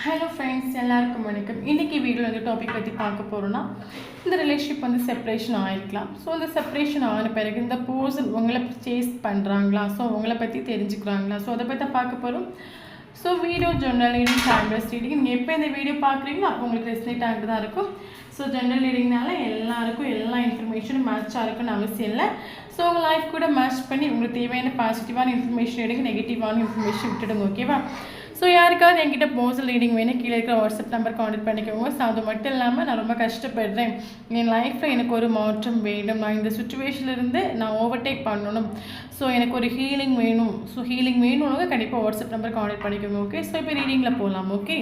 Hello friends, எல்லாருக்கும் வணக்கம். இன்றைக்கி வீடியோவில் வந்து டாபிக் பற்றி பார்க்க போகிறோன்னா, இந்த ரிலேஷன்ஷிப் வந்து செப்பரேஷன் ஆகிருக்கலாம். ஸோ இந்த செப்பரேஷன் ஆன பிறகு இந்த பர்சன் உங்களை சேஸ் பண்ணுறாங்களா, ஸோ உங்களை பற்றி தெரிஞ்சுக்கிறாங்களா, ஸோ அதை பற்றி தான் பார்க்க போகிறோம். So video general reading, campus reading, நீங்கள் எப்போ இந்த வீடியோ பார்க்குறீங்களோ அப்போ உங்களுக்கு ரெஸ்னேட் ஆகிட்டு தான் இருக்கும். ஸோ ஜென்ரல் ரீடிங்னால எல்லாருக்கும் எல்லா இன்ஃபர்மேஷனும் மேட்சாக இருக்குன்னு அவசியம் இல்லை. ஸோ உங்கள் லைஃப் கூட மேட்ச் பண்ணி உங்களுக்கு தேவையான பாசிட்டிவான இன்ஃபர்மேஷன் எடுங்க, நெகட்டிவான இன்ஃபர்மேஷன் விட்டுடுங்க. ஓகேவா? ஸோ யாருக்காவது என்கிட்ட பர்சனல் ரீடிங் வேணும், கீழே இருக்கிற வாட்ஸ்அப் நம்பர் கான்டெக்ட் பண்ணிக்கோங்க. ஸோ அது மட்டும் இல்லாமல் நான் ரொம்ப கஷ்டப்படுறேன், என் லைஃப்பில் எனக்கு ஒரு மாற்றம் வேணும், நான் இந்த சுச்சுவேஷன்லேருந்து நான் ஓவர்டேக் பண்ணணும், ஸோ எனக்கு ஒரு ஹீலிங் வேணும், ஸோ ஹீலிங் வேணும்னு கண்டிப்பாக வாட்ஸ்அப் நம்பர் கான்டெக்ட் பண்ணிக்கோங்க. ஓகே, ஸோ இப்போ ரீடிங்கில் போகலாம். Okay,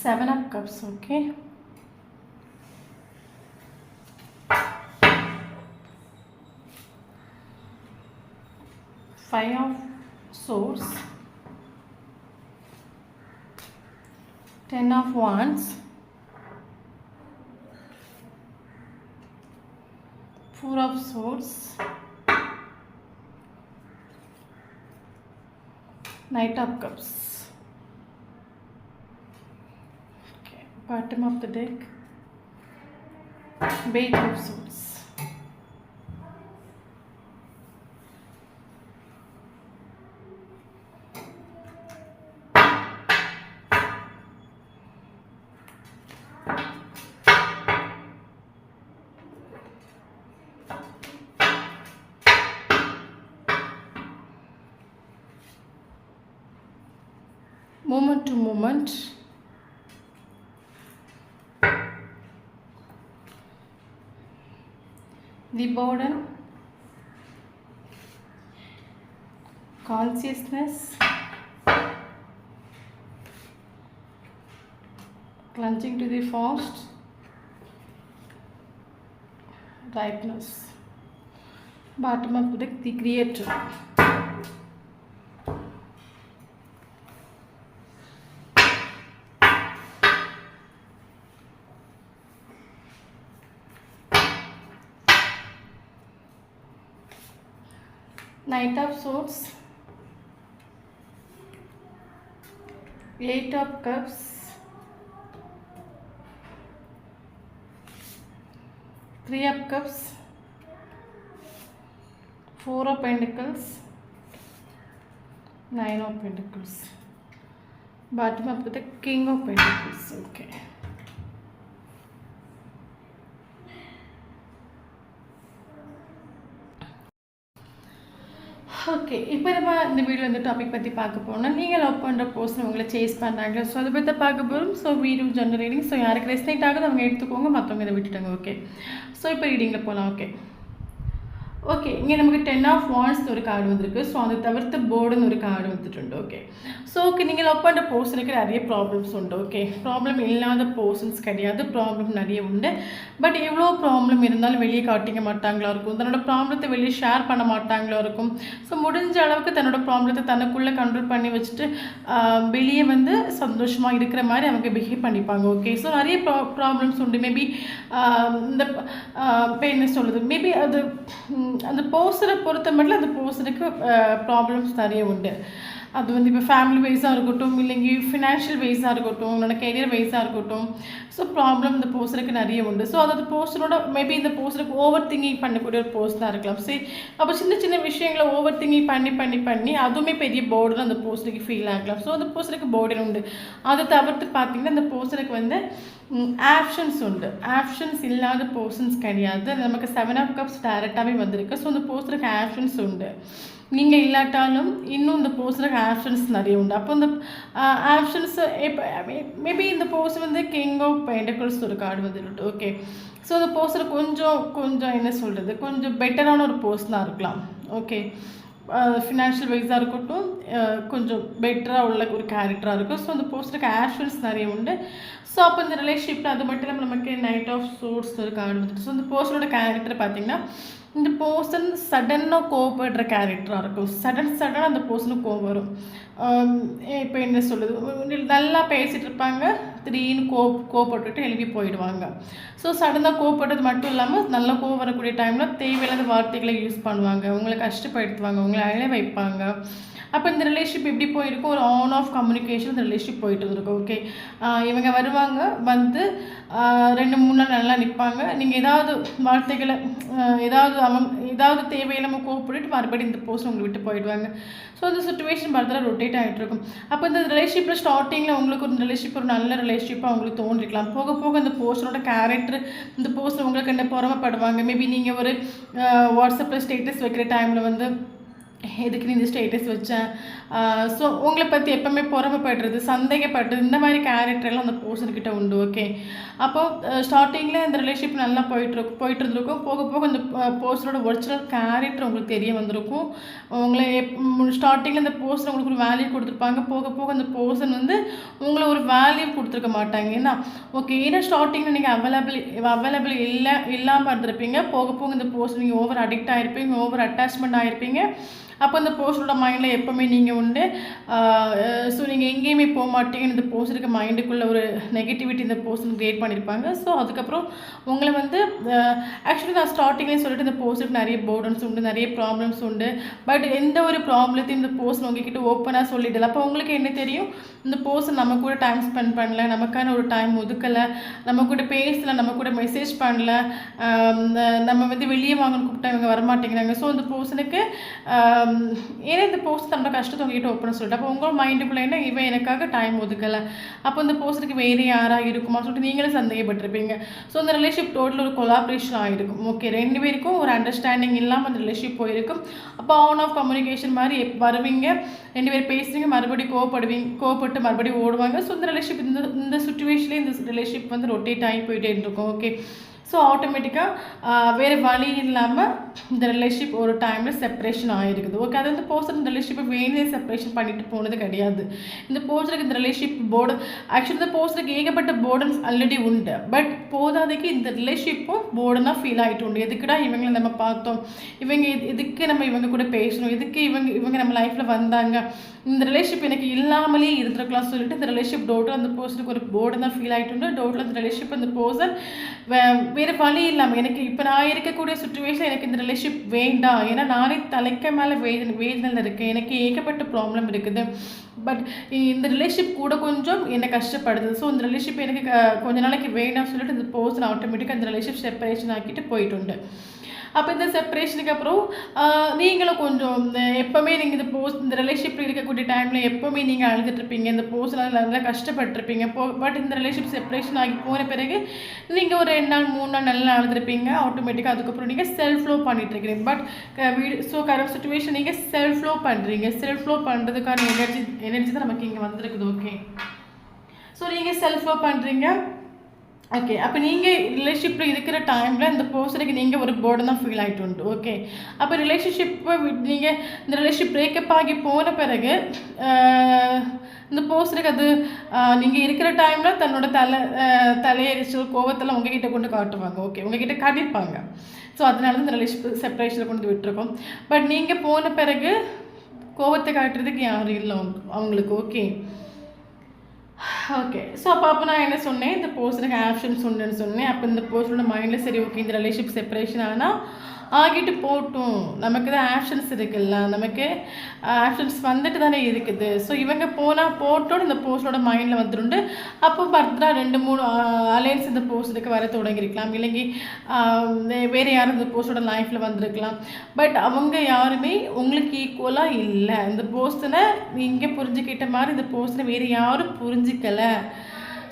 Seven of Cups. Okay, Five of Swords, Ten of Wands, Four of Swords, Knight of Cups. Okay, bottom of the deck, Page of Swords. Moment to moment, the burden, consciousness, clutching to the fast, ripeness. Bottom of the deck, the creator. Knight of Swords, Eight of Cups, Three of Cups, Four of Pentacles, Nine of Pentacles. Bottom of the King of Pentacles. Okay. Okay, இப்போ நம்ம இந்த video இந்த topic பற்றி பார்க்க போனால், நீங்கள் love பண்ணுற person உங்களை சேஸ் பண்ணுறாங்க, ஸோ அதை பற்றி பார்க்க போகிறோம். So video general reading, so யாருக்கு ரெஸ்னேட் ஆகுது அவங்க எடுத்துக்கோங்க, மற்றவங்க இதை விட்டுட்டாங்க. ஓகே, ஸோ இப்போ ரீடிங்கில் போகலாம். ஓகே, இங்கே நமக்கு 10 of Wands ஒரு கார்டு வந்திருக்கு. ஸோ அதை தவிர்த்து போர்டுன்னு ஒரு கார்டு வந்துட்டு. ஓகே, ஸோ ஓகே, நீங்கள் லவ் பண்ணுற பர்சனுக்கு நிறைய ப்ராப்ளம்ஸ் உண்டு. ஓகே, ப்ராப்ளம் இல்லாத பர்சன்ஸ் கிடையாது, ப்ராப்ளம் நிறைய உண்டு. பட் எவ்வளோ ப்ராப்ளம் இருந்தாலும் வெளியே காட்டிக்க மாட்டாங்களா இருக்கும், தன்னோட ப்ராப்ளத்தை வெளியே ஷேர் பண்ண மாட்டாங்களா இருக்கும். ஸோ முடிஞ்ச அளவுக்கு தன்னோட ப்ராப்ளத்தை தனக்குள்ளே கண்ட்ரோல் பண்ணி வச்சுட்டு வெளியே வந்து சந்தோஷமாக இருக்கிற மாதிரி அவங்க பிஹேவ் பண்ணிப்பாங்க. ஓகே, ஸோ நிறைய ப்ராப்ளம்ஸ் உண்டு. மேபி இந்த இப்போ என்ன சொல்கிறது, மேபி அது அந்த பர்சனை பொறுத்த மட்டும் அந்த பர்சனுக்கு ப்ராப்ளம்ஸ் நிறைய உண்டு. அது வந்து இப்போ ஃபேமிலி வைஸாக இருக்கட்டும், இல்லைங்க ஃபினான்ஷியல் வைஸாக இருக்கட்டும், உங்களோட கெரியர் வைஸாக இருக்கட்டும், ஸோ ப்ராப்ளம் இந்த பர்சனுக்கு நிறைய உண்டு. ஸோ அது பர்சனோட மேபி இந்த பர்சனுக்கு ஓவர் திங்கிங் பண்ணக்கூடிய ஒரு பர்சனாக இருக்கலாம். சரி, அப்போ சின்ன சின்ன விஷயங்களை ஓவர் திங்கிங் பண்ணி அதுவுமே பெரிய போர்டு அந்த பர்சனுக்கு ஃபீல் ஆகலாம். ஸோ அந்த பர்சனுக்கு போர்டு உண்டு. அதை தவிர்த்து பார்த்தீங்கன்னா இந்த பர்சனுக்கு வந்து ஆப்ஷன்ஸ் உண்டு. ஆப்ஷன்ஸ் இல்லாத பர்சன்ஸ் கிடையாது. நமக்கு 7 of Cups டைரெக்டாகவே வந்திருக்கு. ஸோ இந்த பர்சனுக்கு ஆப்ஷன்ஸ் உண்டு. நீங்கள் இல்லாட்டாலும் இன்னும் இந்த பர்சனுக்கு ஆப்ஷன்ஸ் நிறைய உண்டு. அப்போ இந்த ஆப்ஷன்ஸ் இப்போ மேபி இந்த பர்சன் வந்து கிங் ஆஃப் பென்டக்கிள்ஸ் ஒரு கார்டு வந்துட்டு. ஓகே, ஸோ இந்த பர்சன் கொஞ்சம் என்ன சொல்கிறது, கொஞ்சம் பெட்டரான ஒரு பர்சனாக இருக்கலாம். ஓகே, ஃபினான்ஷியல் வைஸாக இருக்கட்டும், கொஞ்சம் பெட்டராக உள்ள ஒரு கேரக்டராக இருக்கும். ஸோ அந்த பர்சனுக்கு ஆப்ஷன்ஸ் நிறைய உண்டு. ஸோ அப்போ இந்த ரிலேஷன்ஷிப்பில் அது மட்டும் இல்லாமல் நமக்கு நைட் ஆஃப் சோர்ஸ் ஒரு கார்டு வந்துட்டு. ஸோ இந்த பர்சனோட கேரக்டர் பார்த்திங்கன்னா, இந்த பர்சன் சடனாக கோவப்படுற கேரக்டராக இருக்கும். சடனாக அந்த பர்சனுக்கு கோவம் வரும். இப்போ என்ன சொல்லுது, நல்லா பேசிகிட்டு இருப்பாங்க, திடீர்னு கோவப்பட்டுட்டு எழுப்பி போயிடுவாங்க. ஸோ சடனாக கோவப்பட்டது மட்டும் இல்லாமல் நல்ல கோவம் வரக்கூடிய டைமில் தேவையில்லாத வார்த்தைகளை யூஸ் பண்ணுவாங்க, உங்களை கஷ்டப்படுத்துவாங்க, உங்களை அழ வைப்பாங்க. அப்போ இந்த ரிலேஷன்ஷிப் எப்படி போயிருக்கும், ஒரு ஆன் ஆஃப் கம்யூனிகேஷன் இந்த ரிலேஷன்ஷிப் போயிட்டு இருந்திருக்கும். ஓகே, இவங்க வருவாங்க, வந்து 2-3 நாள் நல்லா நிற்பாங்க. நீங்கள் ஏதாவது வார்த்தைகளை ஏதாவது தேவையில்லாமல் கோவப்பட்டுட்டு மறுபடியும் இந்த போஸ்ட் உங்களை விட்டு போயிடுவாங்க. ஸோ இந்த சுச்சுவேஷன் பார்த்தா ரொட்டேட் ஆகிட்டு இருக்கும். அப்போ இந்த ரிலேஷன்ஷிப்பில் ஸ்டார்டிங்கில் உங்களுக்கு ஒரு ரிலேஷன்ஷிப் ஒரு நல்ல ரிலேஷன்ஷிப்பாக உங்களுக்கு தோன்றிக்கலாம். போக போக இந்த போஸ்டனோட கேரக்டர், இந்த போஸ்ட் உங்களுக்கு என்ன பொறாமைப்படுவாங்க. மேபி நீங்கள் ஒரு வாட்ஸ்அப்பில் ஸ்டேட்டஸ் வைக்கிற டைமில் வந்து எதுக்கு நீ இந்த ஸ்டேட்டஸ் வச்சேன், ஸோ உங்களை பற்றி எப்போவுமே பொறாமைப்படுறது, சந்தேகப்படுறது, இந்த மாதிரி கேரக்டர்லாம் அந்த பர்சன்கிட்ட உண்டு. ஓகே, அப்போது ஸ்டார்டிங்கில் இந்த ரிலேஷன்ஷிப் நல்லா போயிட்டு இருந்திருக்கும். போக போக இந்த பர்சனோட ஒரிஜினல் கேரக்டர் உங்களுக்கு தெரிய வந்திருக்கும். உங்களை ஸ்டார்டிங்கில் இந்த பர்சன் உங்களுக்கு ஒரு வேல்யூ கொடுத்துருப்பாங்க. போக போக அந்த பர்சன் வந்து உங்களை ஒரு வேல்யூ கொடுத்துருக்க மாட்டாங்க. ஏன்னா ஸ்டார்டிங்கில் நீங்கள் அவைலபிள் இல்லாமல் இருந்திருப்பீங்க. போக போக இந்த பர்சன் நீங்கள் ஓவர் அடிக்ட் ஆகிருப்பீங்க, ஓவர் அட்டாச்மெண்ட் ஆகிருப்பீங்க. அப்போ இந்த பர்சனோட மைண்டில் எப்போவுமே நீங்கள் உண்டு. ஸோ நீங்கள் எங்கேயுமே போக மாட்டீங்கன்னு இந்த பர்சனுக்கு மைண்டுக்குள்ளே ஒரு நெகட்டிவிட்டி இந்த பர்சன் க்ரியேட் பண்ணியிருப்பாங்க. ஸோ அதுக்கப்புறம் உங்களை வந்து ஆக்சுவலி நான் ஸ்டார்டிங்லேயே சொல்லிட்டு இந்த பர்சனுக்கு நிறைய போர்டன்ஸ் உண்டு, நிறைய ப்ராப்ளம்ஸ் உண்டு. பட் எந்த ஒரு ப்ராப்ளத்தையும் இந்த பர்சன் உங்ககிட்ட ஓப்பனாக சொல்லிடல. அப்போ உங்களுக்கு என்ன தெரியும், இந்த பர்சன் நம்ம கூட டைம் ஸ்பெண்ட் பண்ணல, நமக்கான ஒரு டைம் ஒதுக்கலை, நம்ம கூட பேசலை, நம்ம கூட மெசேஜ் பண்ணல, நம்ம வந்து வெளியே வாங்கன்னு கூப்பிட்டா இவங்க வரமாட்டேங்கிறாங்க. ஸோ இந்த பர்சனுக்கு ஏன்னா இந்த போஸ்ட் தன்னோட கஷ்டத்தை உங்ககிட்ட ஓப்பன் சொல்லிட்டு, அப்போ உங்கள் மைண்டுக்குள்ளே என்ன இவன் எனக்காக டைம் ஒதுக்கலை, அப்போ இந்த போஸ்ட்டுக்கு வேறு யாராக இருக்குமா சொல்லிட்டு நீங்களும் சந்தேகப்பட்டிருப்பீங்க. ஸோ அந்த ரிலேஷன்ஷிப் டோட்டல் ஒரு கொலாபரேஷன் ஆகிருக்கும். ஓகே, 2 பேருக்கும் ஒரு அண்டர்ஸ்டாண்டிங் இல்லாமல் அந்த ரிலேஷன்ஷிப் போயிருக்கும். அப்போ ஆன் ஆஃப் கம்யூனிகேஷன் மாதிரி வருவீங்க, 2 பேர் பேசுவீங்க, மறுபடியும் கோவப்பட்டு மறுபடியும் ஓடுவாங்க. ஸோ இந்த ரிலேஷன்ஷிப் இந்த சுச்சுவேஷன்லேயே இந்த ரிலேஷன்ஷிப் வந்து ரொட்டேட் ஆகி போயிட்டே இருக்கும். ஓகே, ஸோ ஆட்டோமேட்டிக்காக வேறு வழி இல்லாமல் இந்த ரிலேஷன்ஷிப் ஒரு டைமில் செப்பரேஷன் ஆகிருக்குது. ஓகே, அது வந்து பர்சன் இந்த ரிலேஷன்ஷிப்பை வேணுமே செப்பரேஷன் பண்ணிட்டு போனது கிடையாது. இந்த பர்சனுக்கு இந்த ரிலேஷன்ஷிப் ஆக்சுவலி இந்த பர்சனுக்கு ஏகப்பட்ட போர்டன்ஸ் ஆல்ரெடி உண்டு. பட் போதாதைக்கு இந்த ரிலேஷன்ஷிப்பும் போர்டனாக ஃபீல் ஆகிட்டு உண்டு. எதுக்குடா இவங்களை நம்ம பார்த்தோம், இதுக்கு நம்ம இவங்க கூட பேசணும், இதுக்கு இவங்க நம்ம லைஃப்பில் வந்தாங்க, இந்த ரிலேஷன்ஷிப் எனக்கு இல்லாமலே இருந்திருக்கலாம் சொல்லிட்டு இந்த ரிலேஷன்ஷிப் டோட்டல் அந்த பர்சனுக்கு ஒரு போர்டு தான் ஃபீல் ஆகிட்டு உண்டு. டோட்டல் அந்த ரிலேஷன்ஷிப் அந்த பர்சன் வேறு வழி இல்லாமல் எனக்கு இப்போ நான் இருக்கக்கூடிய சுச்சுவேஷன் எனக்கு இந்த ரிலேஷன்ஷிப் வேண்டாம், ஏன்னா நானே தலைக்க மேலே வேதனையில் இருக்கேன், எனக்கு ஏகப்பட்ட ப்ராப்ளம் இருக்குது, பட் இந்த ரிலேஷன்ஷிப் கூட கொஞ்சம் என்னை கஷ்டப்படுது. ஸோ இந்த ரிலேஷன்ஷிப் எனக்கு கொஞ்ச நாளைக்கு வேண்டாம்னு சொல்லிட்டு இந்த பர்சன் ஆட்டோமேட்டிக்காக இந்த ரிலேஷன்ஷிப் செப்பரேஷன் ஆக்கிட்டு போயிட்டு உண்டு. அப்போ இந்த செப்பரேஷனுக்கு அப்புறம் நீங்களும் கொஞ்சம் எப்போவுமே நீங்கள் இந்த ரிலேஷன்ஷிப்பில் இருக்கக்கூடிய டைமில் எப்போவுமே நீங்கள் அழுதுட்ருப்பீங்க, இந்த பர்சனால் நல்லா கஷ்டப்பட்டுருப்பீங்க. பட் இந்த ரிலேஷன்ஷிப் செப்பரேஷன் ஆகி போன பிறகு நீங்கள் ஒரு 2 நாள் 3 நாள் நல்லா அழுதுருப்பீங்க. ஆட்டோமேட்டிக்காக அதுக்கப்புறம் நீங்கள் செல்ஃப் லோ பண்ணிட்டுருக்கீங்க. பட் கரண்ட் சுச்சுவேஷன் நீங்கள் செல்ஃப் லோ பண்ணுறீங்க. செல்ஃப் லோ பண்ணுறதுக்கான எனர்ஜி தான் நமக்கு இங்கே வந்திருக்குது. ஓகே, ஸோ நீங்கள் செல்ஃப் லோ பண்ணுறீங்க. ஓகே, அப்போ நீங்கள் ரிலேஷன்ஷிப்பில் இருக்கிற டைமில் இந்த பர்சனுக்கு நீங்கள் ஒரு போர்டு தான் ஃபீல் ஆகிட்டு உண்டு. ஓகே, அப்போ ரிலேஷன்ஷிப்பை நீங்கள் இந்த ரிலேஷன்ஷிப் பிரேக்கப் ஆகி போன பிறகு இந்த பர்சனுக்கு அது நீங்கள் இருக்கிற டைமில் தன்னோட தலையெரிச்சல் கோவத்தெல்லாம் உங்ககிட்ட கொண்டு காட்டுவாங்க. ஓகே, உங்ககிட்ட காட்டியிருப்பாங்க. ஸோ அதனால தான் இந்த ரிலேஷன்ஷிப் செப்பரேஷனில் கொண்டு விட்டுருக்கோம். பட் நீங்கள் போன பிறகு கோவத்தை காட்டுறதுக்கு யாரும் இல்லை அவங்களுக்கு. ஓகே, ஸோ அப்போ நான் என்ன சொன்னேன், இந்த பர்சனுக்கு ஆப்ஷன்ஸ் உண்டுன்னு சொன்னேன். அப்போ இந்த பர்சனோட மைண்டில் சரி ஓகே இந்த ரிலேஷன்ஷிப் செப்பரேஷன் ஆனால் ஆகிட்டு போட்டும், நமக்கு தான் ஆப்ஷன்ஸ் இருக்குல்ல, நமக்கு ஆப்ஷன்ஸ் வந்துட்டு தானே இருக்குது. ஸோ இவங்க போட்டோன்னு இந்த பர்சனோட மைண்டில் வந்துருந்து. அப்போ ஃபர்தராக 2-3 அலையன்ஸ் இந்த பர்சனுக்கு வர தொடங்கியிருக்கலாம், இல்லைங்க வேறு யாரும் இந்த பர்சனோட லைஃப்பில் வந்திருக்கலாம். பட் அவங்க யாருமே உங்களுக்கு ஈக்குவலாக இல்லை. இந்த பர்சனை நீங்கள் புரிஞ்சுக்கிட்ட மாதிரி இந்த பர்சனை வேறு யாரும் புரிஞ்சிக்கலை.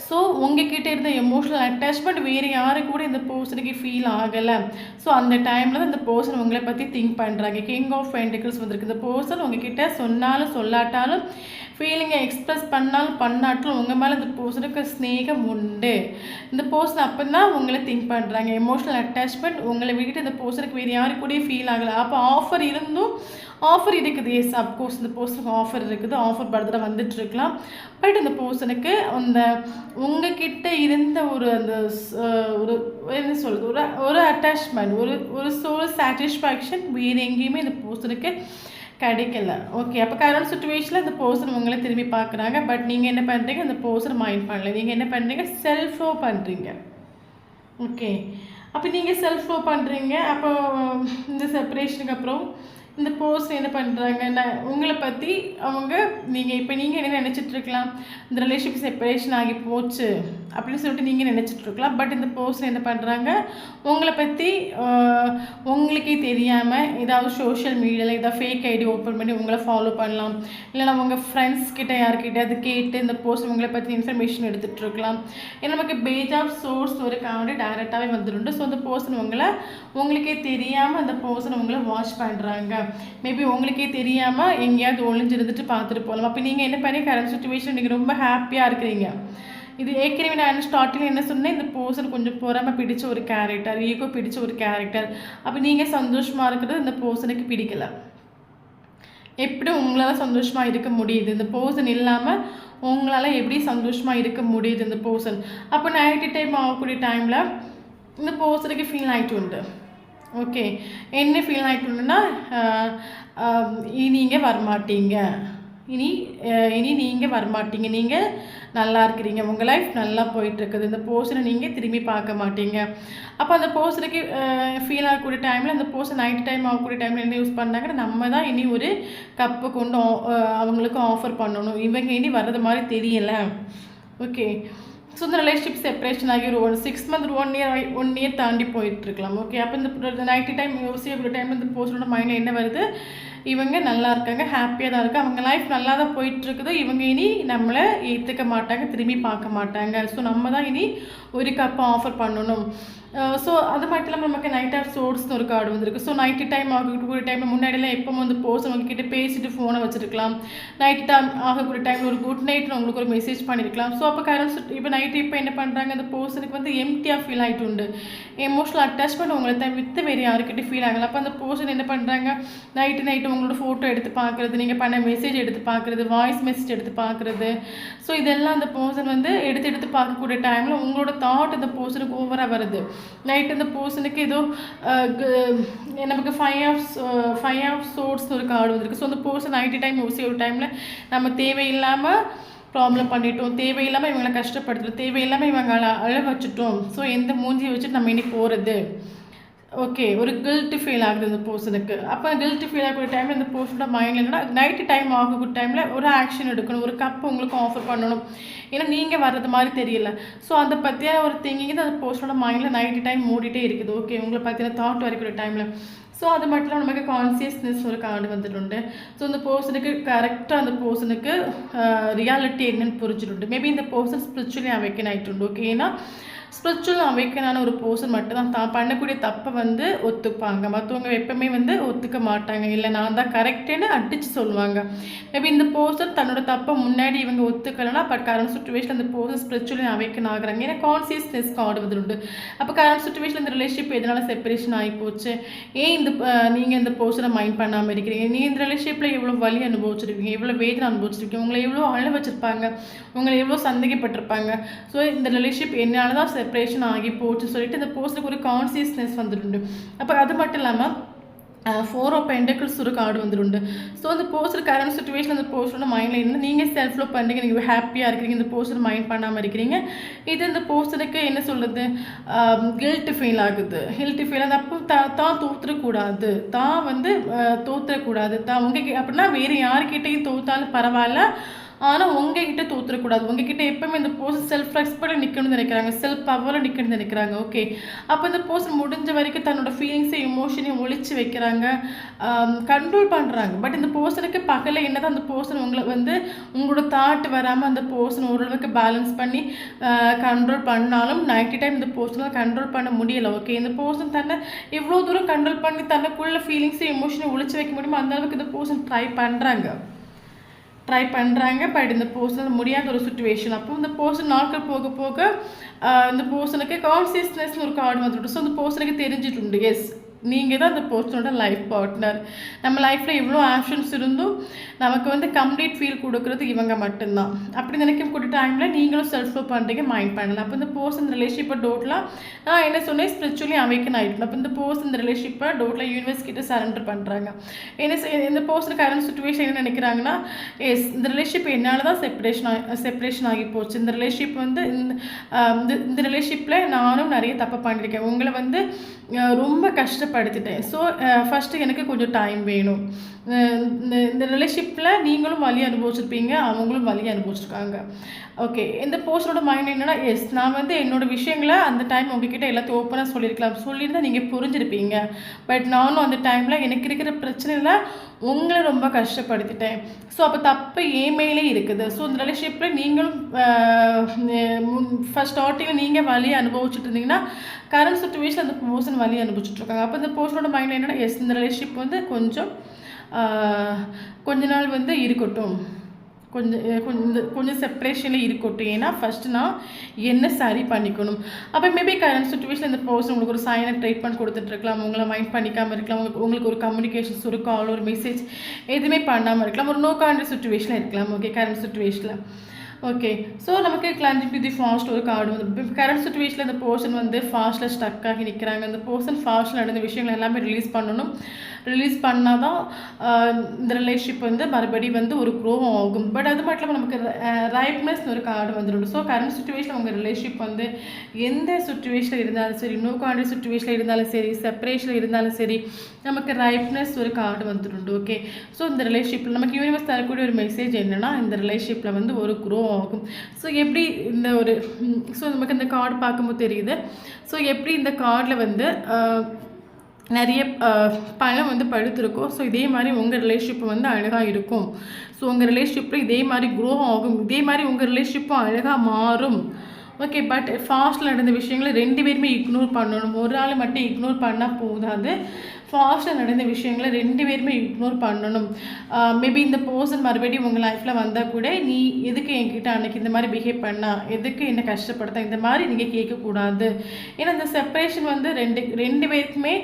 ஸோ உங்ககிட்ட இருந்த எமோஷனல் அட்டாச்மெண்ட் வேறு யாரு கூட இந்த பர்சனுக்கு ஃபீல் ஆகலை. ஸோ அந்த டைமில் தான் இந்த பர்சன் உங்களை பற்றி திங்க் பண்ணுறாங்க. கிங் ஆஃப் பென்டிக்கிள்ஸ் வந்திருக்கு. இந்த பர்சன் உங்ககிட்ட சொன்னாலும் சொல்லாட்டாலும் ஃபீலிங்கை எக்ஸ்ப்ரெஸ் பண்ணாட்டாலும் உங்கள் மேலே இந்த பர்சனுக்கு ஸ்நேகம் உண்டு. இந்த பர்சன் அப்போ தான் உங்களை திங்க் பண்ணுறாங்க. எமோஷனல் அட்டாச்மெண்ட் உங்களை விட்டுட்டு இந்த பர்சனுக்கு வேறு யாரு கூட ஃபீல் ஆகலை. அப்போ ஆஃபர் இருந்தும் ஆஃபர் இருக்குது. எஸ், அப்கோர்ஸ் இந்த பர்சனுக்கு ஆஃபர் இருக்குது, ஆஃபர் பர்தராக வந்துட்டுருக்கலாம். பட் இந்த பர்சனுக்கு அந்த உங்ககிட்ட இருந்த ஒரு என்ன சொல்கிறது ஒரு அட்டாச்மெண்ட் ஒரு சோல் சாட்டிஸ்ஃபேக்ஷன் வேறு எங்கேயுமே இந்த பர்சனுக்கு கிடைக்கல. ஓகே. அப்போ கரண்ட் சிச்சுவேஷனில் இந்த பர்சன் உங்களை திரும்பி பார்க்குறாங்க. பட் நீங்கள் என்ன பண்ணுறீங்க, அந்த பர்சனை மைண்ட் பண்ணல. நீங்கள் என்ன பண்ணுறீங்க, செல்ஃப் லவ் பண்ணுறீங்க. ஓகே. அப்போ நீங்கள் செல்ஃப் லவ் பண்ணுறீங்க. அப்போ இந்த செப்பரேஷனுக்கு அப்புறம் இந்த பர்சன் என்ன பண்ணுறாங்க, உங்களை பற்றி அவங்க நீங்கள் என்ன நினச்சிட்ருக்கலாம், இந்த ரிலேஷன்ஷிப் செப்பரேஷன் ஆகி போச்சு அப்படின்னு சொல்லிட்டு நீங்கள் நினச்சிட்ருக்கலாம். பட் இந்த பர்சன் என்ன பண்ணுறாங்க, உங்களை பற்றி உங்களுக்கே தெரியாமல் ஏதாவது சோஷியல் மீடியாவில் ஏதாவது ஃபேக் ஐடி ஓப்பன் பண்ணி உங்களை ஃபாலோ பண்ணலாம். இல்லைனா உங்கள் ஃப்ரெண்ட்ஸ் கிட்ட யார்கிட்ட அது கேட்டு இந்த பர்சன் உங்களை பற்றி இன்ஃபர்மேஷன் எடுத்துகிட்ருக்கலாம். ஏன்னா நமக்கு பேஜ் ஆஃப் சோர்ஸ் ஒரு காண்டி டைரெக்டாகவே வந்துடுண்டு. ஸோ அந்த பர்சன் உங்களுக்கே தெரியாமல் அந்த பர்சன் உங்களை வாட்ச் பண்ணுறாங்க. மேபி உங்களுக்கே தெரியாமல் எங்கேயாவது ஒளிஞ்சிருந்துட்டு பார்த்துட்டு போகலாம். அப்போ நீங்கள் என்ன பண்ணி கரண்ட் சுச்சுவேஷன் நீங்கள் ரொம்ப ஹாப்பியாக இருக்கிறீங்க. இது ஏற்கனவே நான் ஸ்டார்டிங்கில் என்ன சொன்னேன், இந்த பர்சன் கொஞ்சம் பொறாமல் பிடிச்ச ஒரு கேரக்டர், ஈகோ பிடிச்ச ஒரு கேரக்டர். அப்போ நீங்கள் சந்தோஷமாக இருக்கிறது இந்த பர்சனுக்கு பிடிக்கலை. எப்படி உங்களால் சந்தோஷமாக இருக்க முடியுது, இந்த பர்சன் இல்லாமல் உங்களால் எப்படி சந்தோஷமாக இருக்க முடியுது இந்த பர்சன். அப்போ நைட்டு டைம் ஆகக்கூடிய டைமில் இந்த பர்சனுக்கு ஃபீல் ஆகிட்டு உண்டு. ஓகே. என்ன ஃபீல் ஆகிட்டு உண்டுன்னா, நீங்கள் வரமாட்டீங்க, இனி நீங்கள் வரமாட்டீங்க, நீங்கள் நல்லா இருக்கிறீங்க, உங்கள் லைஃப் நல்லா போயிட்டுருக்குது, இந்த பர்சனை நீங்கள் திரும்பி பார்க்க மாட்டீங்க. அப்போ அந்த பர்சனுக்கு ஃபீல் ஆகக்கூடிய டைமில் அந்த பர்சன் நைட் டைம் ஆகக்கூடிய டைமில் என்ன யூஸ் பண்ணாங்கன்னா, நம்ம தான் இனி ஒரு கப்பு கொண்டு அவங்களுக்கு ஆஃபர் பண்ணணும், இவங்க இனி வர்றது மாதிரி தெரியலை. ஓகே. ஸோ இந்த ரிலேஷன்ஷிப் செப்பரேஷன் ஆகி ஒரு 6 month 1 year தாண்டி போயிட்டுருக்கலாம். ஓகே. அப்போ இந்த நைட்டு டைம் யோசிக்கக்கூடிய டைம் இந்த பர்சனோட மைண்டில் என்ன வருது, இவங்க நல்லா இருக்காங்க, ஹாப்பியாக தான் இருக்காங்க, அவங்க லைஃப் நல்லா தான் போயிட்டுருக்குது, இவங்க இனி நம்மளை ஏற்றுக்க மாட்டாங்க, திரும்பி பார்க்க மாட்டாங்க, ஸோ நம்ம தான் இனி ஒரு கப் ஆஃபர் பண்ணணும். ஸோ அது மட்டும் இல்லாமல் நமக்கு நைட் ஆஃப் சோர்ஸ்னு ஒரு கார்டு வந்துருக்கு. ஸோ நைட்டு டைம் ஆகக்கூடிய டைமில் முன்னாடிலாம் எப்போ வந்து பர்சன் உங்ககிட்ட பேசிட்டு ஃபோனை வச்சுருக்கலாம். நைட்டு டைம் ஆகக்கூடிய டைமில் ஒரு குட் நைட்னு உங்களுக்கு ஒரு மெசேஜ் பண்ணியிருக்கலாம். ஸோ அப்போ இப்போ நைட்டு இப்போ என்ன பண்ணுறாங்க, அந்த பர்சனுக்கு வந்து எம்டியாக ஃபீல் ஆகிட்டு உண்டு. எமோஷனல் அட்டாச்மெண்ட் உங்களை தான் வித்து வேறு யாருக்கிட்ட ஃபீல் ஆகலாம். அப்போ அந்த பர்சன் என்ன பண்ணுறாங்க, நைட்டு உங்களோட ஃபோட்டோ எடுத்து பார்க்குறது, நீங்கள் பண்ண மெசேஜ் எடுத்து பார்க்குறது, வாய்ஸ் மெசேஜ் எடுத்து பார்க்குறது. ஸோ இதெல்லாம் அந்த பர்சன் வந்து எடுத்து பார்க்கக்கூடிய டைமில் உங்களோட தாட் அந்த பர்சனுக்கு ஓவராக வருது. நைட் அந்த பர்சனுக்கு ஏதோ நமக்கு 5 of swords ஒரு கார்டு வந்துருக்கு. ஸோ அந்த பர்சன் நைட்டு டைம் ஒரு டைமில் நம்ம தேவையில்லாமல் ப்ராப்ளம் பண்ணிட்டோம், தேவையில்லாமல் இவங்களை கஷ்டப்படுத்துகிறோம், தேவையில்லாமல் இவங்களை அழ வச்சுட்டோம், ஸோ எந்த மூஞ்சியை வச்சுட்டு நம்ம இனி போகிறது. ஓகே. ஒரு கில்ட்டு ஃபீல் ஆகுது இந்த பர்சனுக்கு. அப்போ கில்ட்டு ஃபீல் ஆகக்கூடிய டைமில் இந்த பர்சனோட மைண்டில் என்னன்னா, நைட்டு டைம் ஆகக்கூடிய டைமில் ஒரு ஆக்ஷன் எடுக்கணும், ஒரு கப் உங்களுக்கு ஆஃபர் பண்ணணும், ஏன்னா நீங்கள் வர்றது மாதிரி தெரியல. ஸோ அந்த பற்றியான ஒரு திங்கிங் அந்த பர்சனோட மைண்டில் நைட்டு டைம் மூடிட்டே இருக்குது. ஓகே. உங்களை பற்றின தாட் வரைக்கூடிய டைமில். ஸோ அது மட்டும் இல்லாமல் நமக்கு கான்சியஸ்னஸ் ஒரு கார்டு வந்துட்டு. ஸோ இந்த பர்சனுக்கு கரெக்டாக அந்த பர்சனுக்கு ரியாலிட்டி என்னன்னு புரிஞ்சுட்டு. மேபி இந்த பர்சன் ஸ்பிரிச்சுவலி அவேக்கன் ஆகிட்டு. ஓகே. ஏன்னா ஸ்பிரிச்சுவல் அவேக்கனான ஒரு பர்சன் மட்டும் தான் பண்ணக்கூடிய தப்பை வந்து ஒத்துப்பாங்க, மற்றவங்க எப்பவுமே வந்து ஒத்துக்க மாட்டாங்க. இல்லை நான் தான் கரெக்டுன்னு அடித்து சொல்லுவாங்க. மேபி இந்த பர்சன் தன்னோட தப்பை முன்னாடி இவங்க ஒத்துக்கலைன்னா, பட் கரண்ட் சுச்சுவேஷன் அந்த பர்சன் ஸ்பிரிச்சுவலி அவேக்கன் ஆகுறாங்க. ஏன்னா கான்சியஸ்னஸ் கார்டு வந்துட்டு. அப்போ கரண்ட் சுச்சுவேஷன் இந்த ரிலேஷன்ஷிப் எதனால செப்பரேஷன் ஆகி போச்சு, ஏன் நீங்கள் இந்த பர்சனை மைண்ட் பண்ணாமல் இருக்கிறீங்க, நீங்கள் இந்த ரிலேஷன்ஷிப்பில் எவ்வளோ வலி அனுபவிச்சிருக்கீங்க, எவ்வளோ வேதனை அனுபவிச்சிருக்கீங்க, உங்களை எவ்வளோ அழ வச்சுருப்பாங்க, உங்களை எவ்வளோ சந்தேகப்பட்டிருப்பாங்க. ஸோ இந்த ரிலேஷன்ஷிப் என்னால் தான் செப்பரேஷன் ஆகி போச்சு சொல்லிட்டு இந்த பர்சனுக்கு ஒரு கான்சியஸ்னஸ் வந்துட்டு. அப்போ அது மட்டும் இல்லாமல் 4 of Pentacles ஒரு கார்டு வந்துட்டு. ஸோ அந்த பர்சன் கரண்ட் சுச்சுவேஷன் அந்த பர்சனோட மைண்டில் இருந்து நீங்கள் செல்ஃப் லவ் பண்ணுறீங்க, நீங்கள் ஹாப்பியாக இருக்கிறீங்க, இந்த பர்சன் மைண்ட் பண்ணாமல் இருக்கிறீங்க. இது இந்த பர்சனுக்கு என்ன சொல்கிறது, கில்ட்டு ஃபீல் ஆகுது. கில்ட்டு ஃபீல் ஆகுது. அப்போ தான் தோற்றுக்கூடாது, தான் வந்து தோற்றுக்கூடாது, தான் உங்களுக்கு அப்படின்னா வேறு யாருக்கிட்டையும் தோற்றாலும் பரவாயில்ல, ஆனால் உங்ககிட்ட தோற்றுக்கூடாது. உங்ககிட்ட எப்பவுமே இந்த பர்சன் செல்ஃப் ரெஸ்பெக்டில் நிற்கணும்னு நினைக்கிறாங்க, செல்ஃப் பவரில் நிற்கணும்னு நினைக்கிறாங்க. ஓகே. அப்போ இந்த பர்சன் முடிஞ்ச வரைக்கும் தன்னோட ஃபீலிங்ஸை எமோஷனையும் ஒழிச்சு வைக்கிறாங்க, கண்ட்ரோல் பண்ணுறாங்க. பட் இந்த பர்சனுக்கு பகலில் என்னதான் அந்த பர்சன் உங்களை வந்து உங்களோட தாட் வராமல் அந்த பர்சன் ஓரளவுக்கு பேலன்ஸ் பண்ணி கண்ட்ரோல் பண்ணாலும் நைட்டு டைம் இந்த பர்சனால் கண்ட்ரோல் பண்ண முடியலை. ஓகே. இந்த பர்சன் தன்னை எவ்வளோ தூரம் கண்ட்ரோல் பண்ணி தனக்குள்ள ஃபீலிங்ஸை எமோஷனை ஒழிச்சு வைக்க முடியுமோ அந்த அளவுக்கு இந்த பர்சன் ட்ரை பண்ணுறாங்க. பட் இந்த பர்சன் முடியாத ஒரு சுச்சுவேஷன். அப்போ இந்த பர்சன் நாட்கள் போக போக இந்த பர்சனுக்கு கான்சியஸ்னஸ்னு ஒரு கார்டு வந்துட்டு. ஸோ இந்த பர்சனுக்கு தெரிஞ்சிட்டு, எஸ் நீங்கள் தான் அந்த பர்சனோட லைஃப் பார்ட்னர். நம்ம லைஃப்பில் எவ்வளோ ஆப்ஷன்ஸ் இருந்தும் நமக்கு வந்து கம்ப்ளீட் ஃபீல் கொடுக்குறது இவங்க மட்டும்தான். அப்படி நினைக்கக்கூடிய டைமில் நீங்களும் செல்ஃப் லவ் பண்ணுறீங்க, மைண்ட் பண்ணலாம். அப்போ இந்த பர்சன் ரிலேஷன்ஷிப்பை டோட்டலாக நான் என்ன சொன்னேன், ஸ்பிரிச்சுவலி அவேக்கன் ஆகிட்டணும். அப்போ இந்த பர்சன் இந்த ரிலேஷன்ஷிப்பை டோட்டலாக யூனிவர்ஸ் கிட்ட சரண்டர் பண்ணுறாங்க. இந்த பர்சன் கரண்ட் சுச்சுவேஷன் என்ன நினைக்கிறாங்கன்னா, எஸ் இந்த ரிலேஷன்ஷிப் என்னால் தான் செப்பரேஷன் ஆகி போச்சு. இந்த ரிலேஷன்ஷிப் வந்து இந்த ரிலேஷன்ஷிப்பில் நானும் நிறைய தப்பு பண்ணியிருக்கேன், உங்களை வந்து ரொம்ப கஷ்டப்படுத்திட்டேன். ஸோ ஃபஸ்ட்டு எனக்கு கொஞ்சம் டைம் வேணும். இந்த ரிலேஷன்ஷிப்பில் நீங்களும் வலி அனுபவிச்சிருப்பீங்க, அவங்களும் வலி அனுபவிச்சிருக்காங்க. ஓகே, இந்த பர்சனோட மைண்ட் என்னென்னா, எஸ் நான் வந்து என்னோடய விஷயங்களை அந்த டைம் உங்ககிட்ட எல்லாத்தையும் ஓப்பனாக சொல்லியிருந்தால் நீங்கள் புரிஞ்சிருப்பீங்க. பட் நானும் அந்த டைமில் எனக்கு இருக்கிற பிரச்சனையில் உங்களை ரொம்ப கஷ்டப்படுத்திட்டேன். ஸோ அப்போ தப்பு என் மேலே இருக்குது. ஸோ இந்த ரிலேஷன்ஷிப்பில் நீங்களும் ஃபஸ்ட் ஸ்டார்டிங்கில் நீங்கள் வலி அனுபவிச்சுட்டு இருந்தீங்கன்னா, கரண்ட் சுச்சுவேஷன் அந்த பர்சன் வலி அனுபவிச்சுட்ருக்காங்க. அப்போ இந்த பர்சனோட மைண்டில் என்னென்னா, எஸ் இந்த ரிலேஷன்ஷிப் வந்து கொஞ்ச நாள் வந்து இருக்கட்டும், கொஞ்சம் செப்பரேஷனில் இருக்கட்டும். ஏன்னா ஃபஸ்ட்டு நான் என்ன சரி பண்ணிக்கணும். அப்போ மேபி கரண்ட் சுச்சுவேஷன் இந்த பர்சன் உங்களுக்கு ஒரு சைனை ட்ரீட்மெண்ட் கொடுத்துட்ருக்கலாம், உங்களை மைண்ட் பண்ணிக்காமல் இருக்கலாம், உங்களுக்கு ஒரு கம்யூனிகேஷன்ஸ், ஒரு கால், ஒரு மெசேஜ் எதுவுமே பண்ணாமல் இருக்கலாம், ஒரு நோ கான்டாக்ட் சுச்சுவேஷனில் இருக்கலாம். ஓகே, கரண்ட் சுச்சுவேஷனில். ஓகே, ஸோ நமக்கு கிளம்பிங் டு தி ஃபாஸ்ட் ஒரு கார்டு வந்து கரண்ட் சுச்சுவேஷனில் இந்த பர்சன் வந்து ஃபாஸ்ட்டில் ஸ்டக் ஆகி நிற்கிறாங்க. இந்த பர்சன் ஃபாஸ்ட்டில் நடந்த விஷயங்கள் எல்லாமே ரிலீஸ் பண்ணணும். ரிலீஸ் பண்ணால் தான் இந்த ரிலேஷன்ஷிப் வந்து மறுபடியும் வந்து ஒரு க்ரோ ஆகும். பட் அது மட்டும் இல்லாமல் நமக்கு ரைப்னஸ்னு ஒரு கார்டு வந்துடும். ஸோ கரண்ட் சுச்சுவேஷன் உங்கள் ரிலேஷன்ஷிப் வந்து எந்த சுச்சுவேஷனில் இருந்தாலும் சரி, நோ கான்டாக்ட் சுச்சுவேஷனில் இருந்தாலும் சரி, செப்பரேஷனில் இருந்தாலும் சரி, நமக்கு ரைப்னஸ் ஒரு கார்டு வந்துடும். ஓகே, ஸோ இந்த ரிலேஷன்ஷிப்பில் நமக்கு யூனிவர்ஸ் தரக்கூடிய ஒரு மெசேஜ் என்னென்னா, இந்த ரிலேஷன்ஷிப்பில் வந்து ஒரு க்ரோ ஆகும். ஸோ எப்படி இந்த ஒரு ஸோ நமக்கு இந்த கார்டு பார்க்கும்போது தெரியுது. ஸோ எப்படி இந்த கார்டில் வந்து நிறைய பழம் வந்து பழுத்திருக்கும். ஸோ இதே மாதிரி உங்கள் ரிலேஷன்ஷிப் வந்து அழகாக இருக்கும். ஸோ உங்கள் ரிலேஷன்ஷிப்பில் இதே மாதிரி க்ரோ ஆகும், இதே மாதிரி உங்கள் ரிலேஷன்ஷிப்பும் அழகாக மாறும். ஓகே, பட் ஃபாஸ்ட்டில் நடந்த விஷயங்களை 2 பேருமே இக்னோர் பண்ணணும். ஒரு ஆள் மட்டும் இக்னோர் பண்ணால் போதாது. ஃபாஸ்ட்டில் நடந்த விஷயங்களை 2 பேருமே இக்னோர் பண்ணணும். மேபி இந்த பர்சன் மறுபடியும் உங்கள் லைஃப்பில் வந்தால் கூட, நீ எதுக்கு என்கிட்ட அன்றைக்கி இந்த மாதிரி பிஹேவ் பண்ணா, எதுக்கு என்னை கஷ்டப்படுத்த, இந்த மாதிரி நீங்கள் கேட்கக்கூடாது. ஏன்னா இந்த செப்பரேஷன் வந்து ரெண்டு பேருக்குமே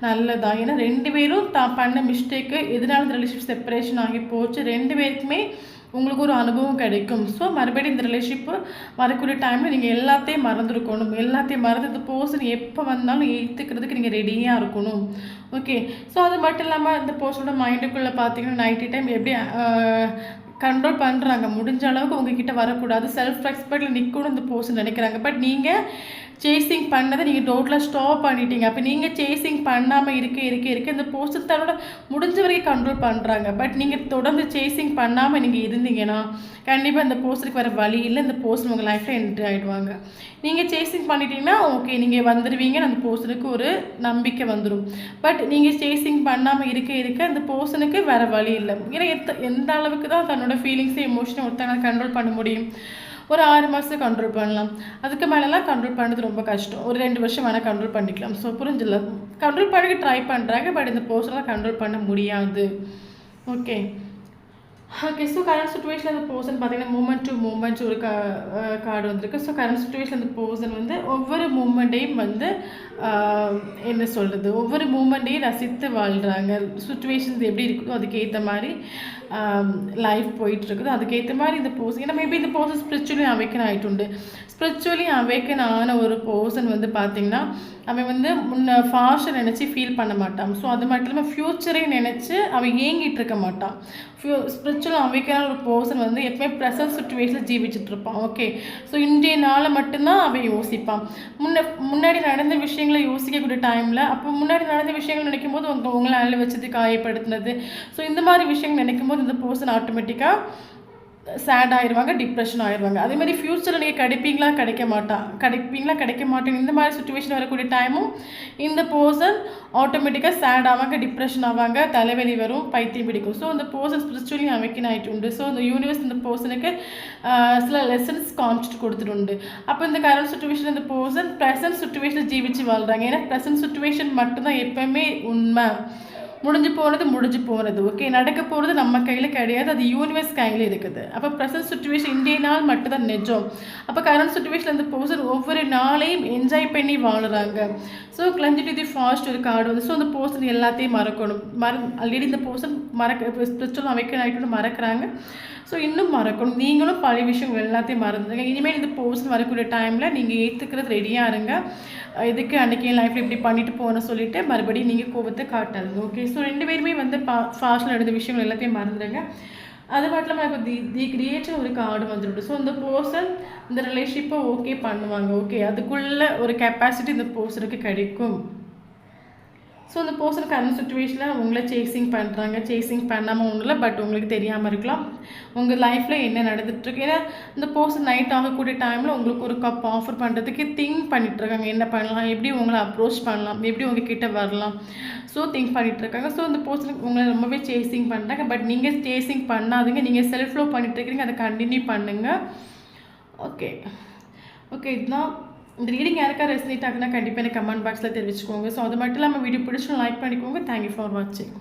நல்லதான். ஏன்னா 2 பேரும் தான் பண்ண மிஸ்டேக்கு எதனால இந்த ரிலேஷன்ஷிப் செப்பரேஷன் ஆகி போச்சு, 2 பேருக்குமே உங்களுக்கு ஒரு அனுபவம் கிடைக்கும். ஸோ மறுபடியும் இந்த ரிலேஷன்ஷிப்பு வரக்கூடிய டைமில் நீங்கள் எல்லாத்தையும் மறந்துருக்கணும். எல்லாத்தையும் மறந்து இந்த பர்சன் எப்போ வந்தாலும் ஏற்றுக்கிறதுக்கு நீங்கள் ரெடியாக இருக்கணும். ஓகே, ஸோ அது மட்டும் இல்லாமல் இந்த பர்சனோட மைண்டுக்குள்ளே பார்த்தீங்கன்னா நைட்டு டைம் எப்படி கண்ட்ரோல் பண்ணுறாங்க, முடிஞ்ச அளவுக்கு உங்ககிட்ட வரக்கூடாது, செல்ஃப் ரெஸ்பெக்டில் நிற்கணும் இந்த பர்சன் நினைக்கிறாங்க. பட் நீங்கள் சேசிங் பண்ணதை நீங்கள் டோட்டலாக ஸ்டாப் பண்ணிட்டீங்க. அப்போ நீங்கள் சேசிங் பண்ணாமல் இருக்க இந்த பர்சன் தன்னோட முடிஞ்ச வரைக்கும் கண்ட்ரோல் பண்ணுறாங்க. பட் நீங்கள் தொடர்ந்து சேசிங் பண்ணாமல் நீங்கள் இருந்தீங்கன்னா கண்டிப்பாக இந்த பர்சனுக்கு வர வழி இல்லை, இந்த பர்சன் உங்கள் லைஃப்பில் என்ட்ரி ஆகிடுவாங்க. நீங்கள் சேசிங் பண்ணிட்டீங்கன்னா ஓகே, நீங்கள் வந்துடுவீங்கன்னு அந்த பர்சனுக்கு ஒரு நம்பிக்கை வந்துடும். பட் நீங்கள் சேசிங் பண்ணாமல் இருக்க அந்த பர்சனுக்கு வேறு வழி இல்லை. ஏன்னா எந்த அளவுக்கு தான் தன்னோட ஃபீலிங்ஸை எமோஷனை ஒருத்தங்க கண்ட்ரோல் பண்ண முடியும்? ஒரு 6 மாதத்துக்கு கண்ட்ரோல் பண்ணலாம், அதுக்கு மேலெலாம் கண்ட்ரோல் பண்ணுறது ரொம்ப கஷ்டம். ஒரு 2 வருஷம் வேணால் கண்ட்ரோல் பண்ணிக்கலாம். ஸோ புரிஞ்சில்ல, கண்ட்ரோல் பண்ணி ட்ரை பண்ணுறாங்க, பட் இந்த பர்சனெலாம் கண்ட்ரோல் பண்ண முடியாது. ஓகே, ஸோ கரண்ட் சுச்சுவேஷனில் அந்த பர்சன் பார்த்தீங்கன்னா மூமெண்ட் டு மூமெண்ட் ஒரு கார்டு வந்திருக்கு. ஸோ கரண்ட் சுச்சுவேஷன் அந்த பர்சன் வந்து ஒவ்வொரு மூமெண்ட்டையும் வந்து என்ன சொல்கிறது, ஒவ்வொரு மூமெண்ட்டையும் ரசித்து வாழ்கிறாங்க. சுச்சுவேஷன்ஸ் எப்படி இருக்குதோ அதுக்கேற்ற மாதிரி லைஃப் போயிட்டுருக்குது. அதுக்கேற்ற மாதிரி இந்த பர்சன், ஏன்னா மேபி இந்த பர்சன் ஸ்பிரிச்சுவலி அவேக்கன் ஆகிட்டுண்டு. ஸ்பிரிச்சுவலி அவேக்கன் ஆன ஒரு பர்சன் வந்து பார்த்திங்கன்னா அவன் வந்து முன்ன ஃபாஸ்ட்டை நினச்சி ஃபீல் பண்ண மாட்டான். ஸோ அது மட்டும் இல்லாமல் ஃப்யூச்சரை நினச்சி அவன் ஏங்கிட்டு இருக்க மாட்டான். ஸ்பிரிச்சுவல் அவேக்கனான ஒரு பர்சன் வந்து எப்பவுமே ப்ரெசன்ட் சுச்சுவேஷனில் ஜீவிச்சுட்டு இருப்பான். ஓகே, ஸோ இன்றைய நாளை மட்டும்தான் அவன் யோசிப்பான். முன்னாடி நடந்த விஷயங்களை யோசிக்கக்கூடிய டைமில், அப்போ முன்னாடி நடந்த விஷயங்கள் நினைக்கும் போது உங்களை அழ வச்சது, காயப்படுத்தினது, ஸோ இந்த மாதிரி விஷயங்கள் நினைக்கும் போது இந்த பர்சன் ஆட்டோமேட்டிக்காக சேட் ஆயிடுவாங்க, டிப்ரெஷன் ஆயிடுவாங்க. அதேமாதிரி ஃப்யூச்சரில் நீங்கள் கிடைக்க மாட்டேங்க இந்த மாதிரி சுச்சுவேஷன் வரக்கூடிய டைமும் இந்த பர்சன் ஆட்டோமேட்டிக்காக சேட் ஆவாங்க, டிப்ரெஷன் ஆவாங்க, தலைவலி வரும், பைத்தியம் பிடிக்கும். ஸோ இந்த பர்சன் ஸ்பிரிச்சுவலி அவேக்கன் ஆகிட்டு உண்டு. ஸோ இந்த யூனிவர்ஸ் இந்த பர்சனுக்கு சில லெசன்ஸ் காமிச்சிட்டு கொடுத்துட்டு. அப்போ இந்த கரண்ட் சுச்சுவேஷன் இந்த பர்சன் ப்ரெசன்ட் சுச்சுவேஷனை ஜீவிச்சு வாழ்கிறாங்க. ஏன்னா ப்ரெசன்ட் சுச்சுவேஷன் மட்டும்தான் எப்போவுமே உண்மை. முடிஞ்சு போகிறது ஓகே. நடக்க போகிறது நம்ம கையில் கிடையாது, அது யூனிவர்ஸ் கையில் இருக்குது. அப்போ ப்ரெசன்ட் சுச்சுவேஷன் இன்றைய நாள் மட்டும்தான் நிஜம். அப்போ கரண்ட் சுச்சுவேஷனில் இந்த பர்சன் ஒவ்வொரு நாளையும் என்ஜாய் பண்ணி வாழுறாங்க. ஸோ கிளஞ்சி டு தி ஃபாஸ்ட் ஒரு கார்டு வந்து. ஸோ அந்த பர்சன் எல்லாத்தையும் மறக்கணும். ஆல்ரெடி இந்த பர்சன் ஸ்பிரிச்சுவல் அவைக்கன் ஆகிட்டு மறக்கிறாங்க. ஸோ இன்னும் மறக்கணும். நீங்களும் பழைய விஷயங்கள் எல்லாத்தையும் மறந்துடுங்க. இனிமேல் இந்த பர்சன் வரக்கூடிய டைமில் நீங்கள் ஏற்றுக்கிறது ரெடியாக இருங்க. இதுக்கு அன்றைக்கி என் லைஃப்பில் இப்படி பண்ணிட்டு போகணும்னு சொல்லிவிட்டு மறுபடியும் நீங்கள் கோபத்தை காட்டாதுங்க ஓகே. ஸோ 2 பேருமே வந்து ஃபாஸ்ட்டில் நடந்த விஷயங்கள் எல்லாத்தையும் மறந்துடுங்க. அது மட்டும் இல்லாமல் இப்போ தி கிரியேட்டர் ஒரு கார்டு வந்துடும். ஸோ இந்த பர்சன் இந்த ரிலேஷன்ஷிப்பை ஓகே பண்ணுவாங்க ஓகே. அதுக்குள்ளே ஒரு கெப்பாசிட்டி இந்த பர்சனுக்கு கிடைக்கும். ஸோ அந்த பர்சனுக்கு அந்த சுச்சுவேஷனில் உங்களை சேசிங் பண்ணுறாங்க. சேசிங் பண்ணாமல் ஒன்றும் இல்லை, பட் உங்களுக்கு தெரியாமல் இருக்கலாம் உங்கள் லைஃப்பில் என்ன நடந்துகிட்ருக்கு. ஏன்னா இந்த பர்சன் நைட் ஆகக்கூடிய டைமில் உங்களுக்கு ஒரு கப் ஆஃபர் பண்ணுறதுக்கு திங்க் பண்ணிகிட்ருக்காங்க. என்ன பண்ணலாம், எப்படி உங்களை அப்ரோச் பண்ணலாம், எப்படி உங்ககிட்ட வரலாம். ஸோ திங்க் பண்ணிகிட்ருக்காங்க. ஸோ அந்த பர்சனுக்கு உங்களை ரொம்பவே சேசிங் பண்ணுறாங்க. பட் நீங்கள் சேசிங் பண்ணாதீங்க, நீங்கள் செல்ஃப் லவ் பண்ணிகிட்ருக்கீங்க, அதை கண்டினியூ பண்ணுங்கள் ஓகே. ஓகே, இதுதான் இந்த ரீடிங் யாருக்கா ரெசனேட் ஆகுனா கண்டிப்பாக எனக்கு கமெண்ட் பாக்ஸில் தெரிவிச்சுக்கோங்க. ஸோ அது மட்டும் இல்லாமல் வீடியோ பிடிச்சும் லைக் பண்ணிக்கோங்க. தேங்க்யூ ஃபார் வாட்சிங்.